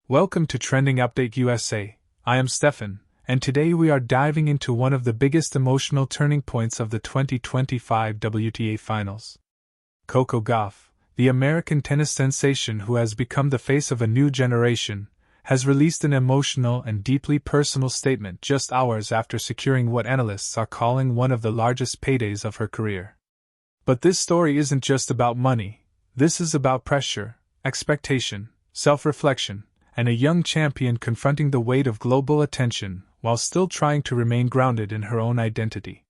Welcome to Trending Update USA. I am Steffan, and today we are diving into one of the biggest emotional turning points of the 2025 WTA Finals. Coco Gauff, the American tennis sensation who has become the face of a new generation, has released an emotional and deeply personal statement just hours after securing what analysts are calling one of the largest paydays of her career. But this story isn't just about money. This is about pressure, expectation, self-reflection, and a young champion confronting the weight of global attention while still trying to remain grounded in her own identity.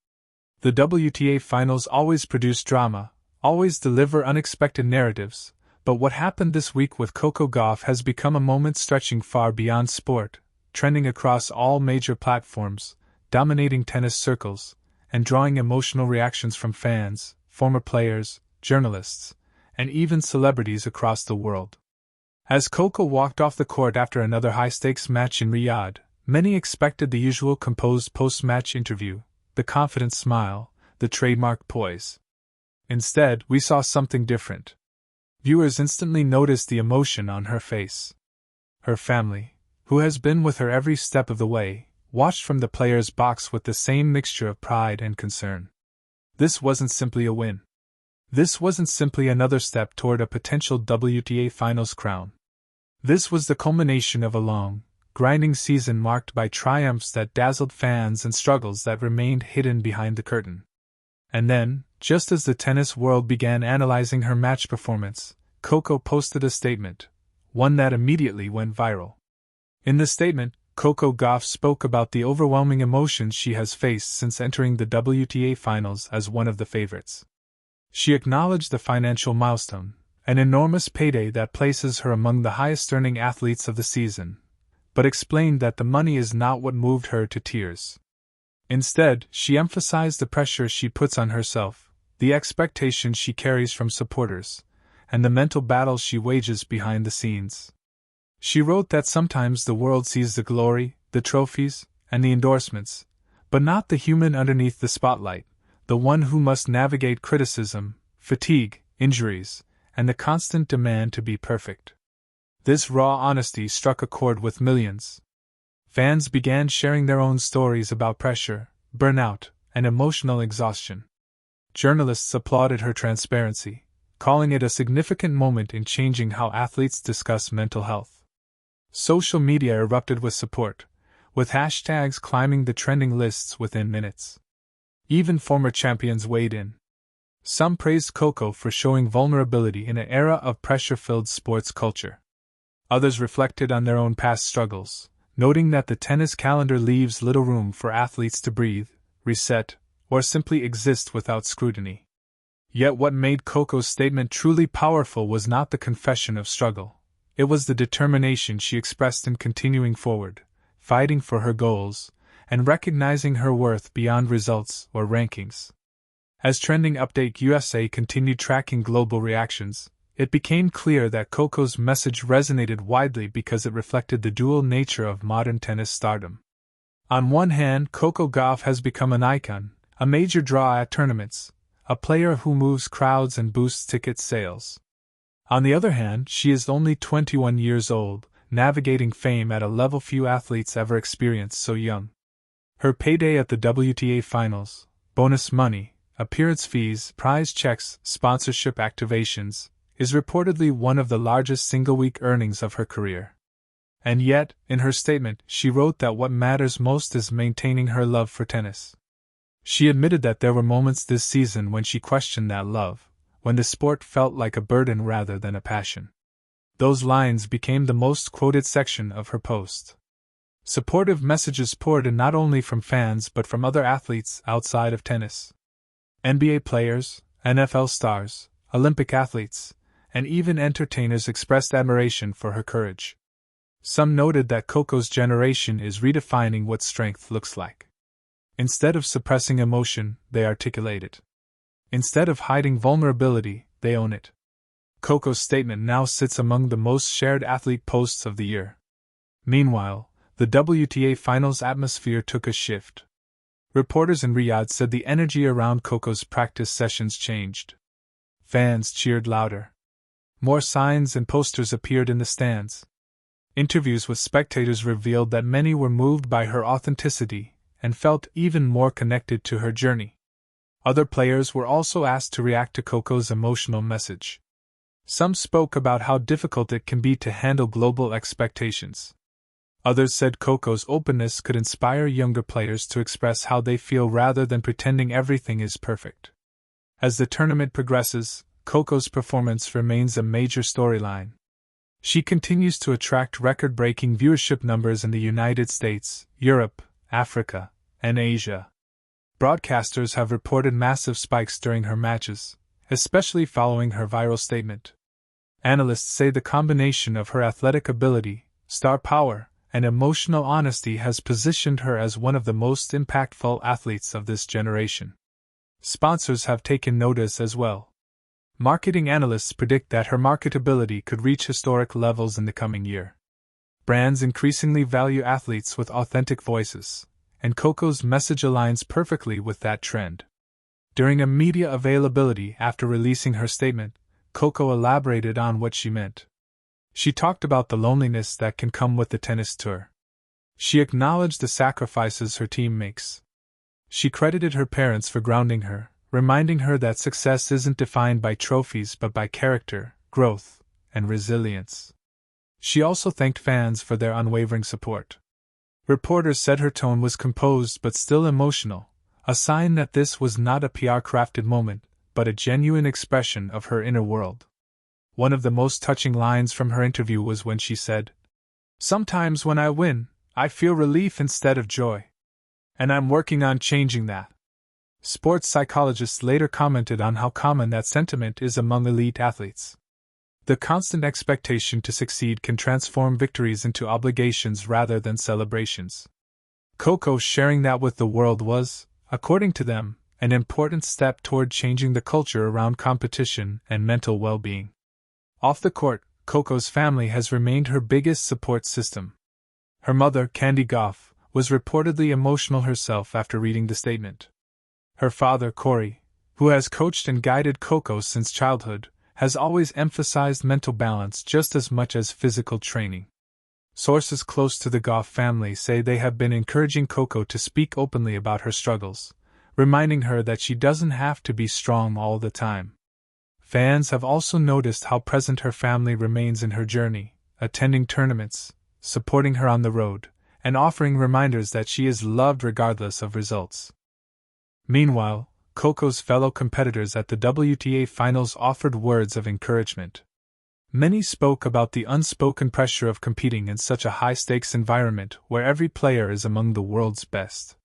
The WTA Finals always produce drama, always deliver unexpected narratives, but what happened this week with Coco Gauff has become a moment stretching far beyond sport, trending across all major platforms, dominating tennis circles, and drawing emotional reactions from fans, former players, journalists, and even celebrities across the world. As Coco walked off the court after another high-stakes match in Riyadh, many expected the usual composed post-match interview, the confident smile, the trademark poise. Instead, we saw something different. Viewers instantly noticed the emotion on her face. Her family, who has been with her every step of the way, watched from the player's box with the same mixture of pride and concern. This wasn't simply a win. This wasn't simply another step toward a potential WTA Finals crown. This was the culmination of a long, grinding season marked by triumphs that dazzled fans and struggles that remained hidden behind the curtain. And then, just as the tennis world began analyzing her match performance, Coco posted a statement, one that immediately went viral. In the statement, Coco Gauff spoke about the overwhelming emotions she has faced since entering the WTA Finals as one of the favorites. She acknowledged the financial milestone, an enormous payday that places her among the highest-earning athletes of the season, but explained that the money is not what moved her to tears. Instead, she emphasized the pressure she puts on herself, the expectations she carries from supporters, and the mental battles she wages behind the scenes. She wrote that sometimes the world sees the glory, the trophies, and the endorsements, but not the human underneath the spotlight, the one who must navigate criticism, fatigue, injuries, and the constant demand to be perfect. This raw honesty struck a chord with millions. Fans began sharing their own stories about pressure, burnout, and emotional exhaustion. Journalists applauded her transparency, calling it a significant moment in changing how athletes discuss mental health. Social media erupted with support, with hashtags climbing the trending lists within minutes. Even former champions weighed in. Some praised Coco for showing vulnerability in an era of pressure-filled sports culture. Others reflected on their own past struggles, noting that the tennis calendar leaves little room for athletes to breathe, reset, or simply exist without scrutiny. Yet what made Coco's statement truly powerful was not the confession of struggle. It was the determination she expressed in continuing forward, fighting for her goals, and recognizing her worth beyond results or rankings. As Trending Update USA continued tracking global reactions, it became clear that Coco's message resonated widely because it reflected the dual nature of modern tennis stardom. On one hand, Coco Gauff has become an icon, a major draw at tournaments, a player who moves crowds and boosts ticket sales. On the other hand, she is only 21 years old, navigating fame at a level few athletes ever experienced so young. Her payday at the WTA Finals, bonus money, appearance fees, prize checks, sponsorship activations, is reportedly one of the largest single-week earnings of her career. And yet, in her statement, she wrote that what matters most is maintaining her love for tennis. She admitted that there were moments this season when she questioned that love, when the sport felt like a burden rather than a passion. Those lines became the most quoted section of her post. Supportive messages poured in not only from fans but from other athletes outside of tennis. NBA players, NFL stars, Olympic athletes, and even entertainers expressed admiration for her courage. Some noted that Coco's generation is redefining what strength looks like. Instead of suppressing emotion, they articulate it. Instead of hiding vulnerability, they own it. Coco's statement now sits among the most shared athlete posts of the year. Meanwhile, the WTA Finals atmosphere took a shift. Reporters in Riyadh said the energy around Coco's practice sessions changed. Fans cheered louder. More signs and posters appeared in the stands. Interviews with spectators revealed that many were moved by her authenticity and felt even more connected to her journey. Other players were also asked to react to Coco's emotional message. Some spoke about how difficult it can be to handle global expectations. Others said Coco's openness could inspire younger players to express how they feel rather than pretending everything is perfect. As the tournament progresses, Coco's performance remains a major storyline. She continues to attract record-breaking viewership numbers in the United States, Europe, Africa, and Asia. Broadcasters have reported massive spikes during her matches, especially following her viral statement. Analysts say the combination of her athletic ability, star power, and emotional honesty has positioned her as one of the most impactful athletes of this generation. Sponsors have taken notice as well. Marketing analysts predict that her marketability could reach historic levels in the coming year. Brands increasingly value athletes with authentic voices, and Coco's message aligns perfectly with that trend. During a media availability after releasing her statement, Coco elaborated on what she meant. She talked about the loneliness that can come with the tennis tour. She acknowledged the sacrifices her team makes. She credited her parents for grounding her, reminding her that success isn't defined by trophies but by character, growth, and resilience. She also thanked fans for their unwavering support. Reporters said her tone was composed but still emotional, a sign that this was not a PR-crafted moment, but a genuine expression of her inner world. One of the most touching lines from her interview was when she said, "Sometimes when I win, I feel relief instead of joy. And I'm working on changing that." Sports psychologists later commented on how common that sentiment is among elite athletes. The constant expectation to succeed can transform victories into obligations rather than celebrations. Coco sharing that with the world was, according to them, an important step toward changing the culture around competition and mental well-being. Off the court, Coco's family has remained her biggest support system. Her mother, Coco Gauff, was reportedly emotional herself after reading the statement. Her father, Corey, who has coached and guided Coco since childhood, has always emphasized mental balance just as much as physical training. Sources close to the Gauff family say they have been encouraging Coco to speak openly about her struggles, reminding her that she doesn't have to be strong all the time. Fans have also noticed how present her family remains in her journey, attending tournaments, supporting her on the road, and offering reminders that she is loved regardless of results. Meanwhile, Coco's fellow competitors at the WTA Finals offered words of encouragement. Many spoke about the unspoken pressure of competing in such a high-stakes environment where every player is among the world's best.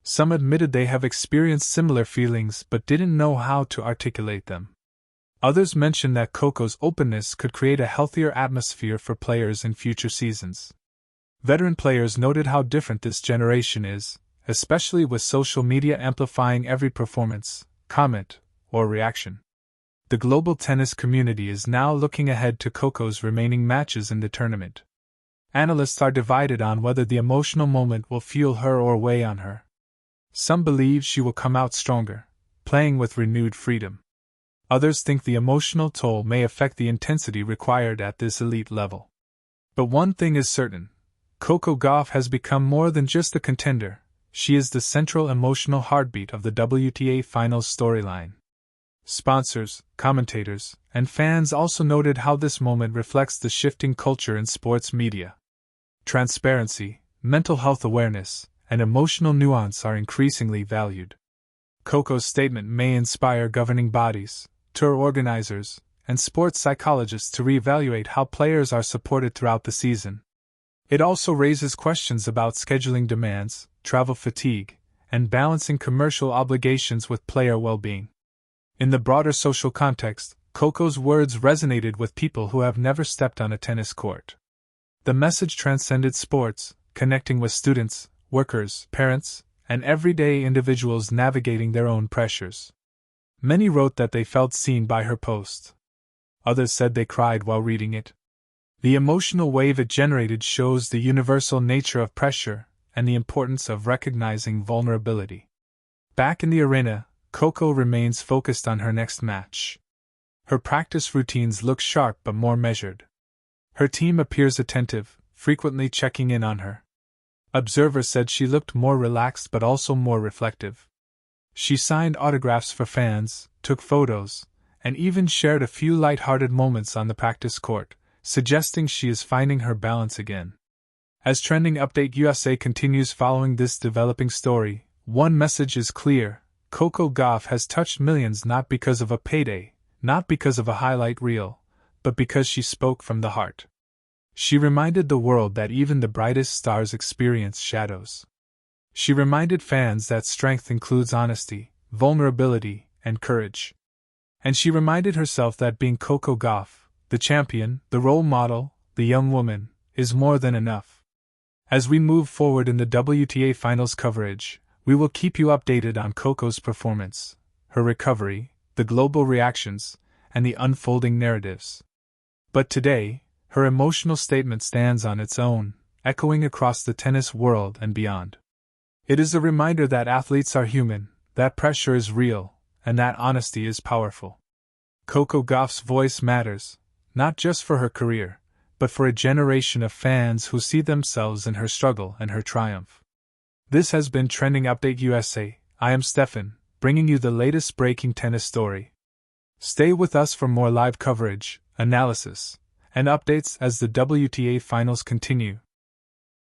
Some admitted they have experienced similar feelings but didn't know how to articulate them. Others mentioned that Coco's openness could create a healthier atmosphere for players in future seasons. Veteran players noted how different this generation is, especially with social media amplifying every performance, comment, or reaction. The global tennis community is now looking ahead to Coco's remaining matches in the tournament. Analysts are divided on whether the emotional moment will fuel her or weigh on her. Some believe she will come out stronger, playing with renewed freedom. Others think the emotional toll may affect the intensity required at this elite level. But one thing is certain: Coco Gauff has become more than just a contender. She is the central emotional heartbeat of the WTA Finals storyline. Sponsors, commentators, and fans also noted how this moment reflects the shifting culture in sports media. Transparency, mental health awareness, and emotional nuance are increasingly valued. Coco's statement may inspire governing bodies, tour organizers, and sports psychologists to reevaluate how players are supported throughout the season. It also raises questions about scheduling demands, travel fatigue, and balancing commercial obligations with player well-being. In the broader social context, Coco's words resonated with people who have never stepped on a tennis court. The message transcended sports, connecting with students, workers, parents, and everyday individuals navigating their own pressures. Many wrote that they felt seen by her post. Others said they cried while reading it. The emotional wave it generated shows the universal nature of pressure and the importance of recognizing vulnerability. Back in the arena, Coco remains focused on her next match. Her practice routines look sharp but more measured. Her team appears attentive, frequently checking in on her. Observers said she looked more relaxed but also more reflective. She signed autographs for fans, took photos, and even shared a few light-hearted moments on the practice court, suggesting she is finding her balance again. As Trending Update USA continues following this developing story, one message is clear: Coco Gauff has touched millions not because of a payday, not because of a highlight reel, but because she spoke from the heart. She reminded the world that even the brightest stars experience shadows. She reminded fans that strength includes honesty, vulnerability, and courage. And she reminded herself that being Coco Gauff, the champion, the role model, the young woman, is more than enough. As we move forward in the WTA Finals coverage, we will keep you updated on Coco's performance, her recovery, the global reactions, and the unfolding narratives. But today, her emotional statement stands on its own, echoing across the tennis world and beyond. It is a reminder that athletes are human, that pressure is real, and that honesty is powerful. Coco Gauff's voice matters, not just for her career, but for a generation of fans who see themselves in her struggle and her triumph. This has been Trending Update USA. I am Steffan, bringing you the latest breaking tennis story. Stay with us for more live coverage, analysis, and updates as the WTA Finals continue.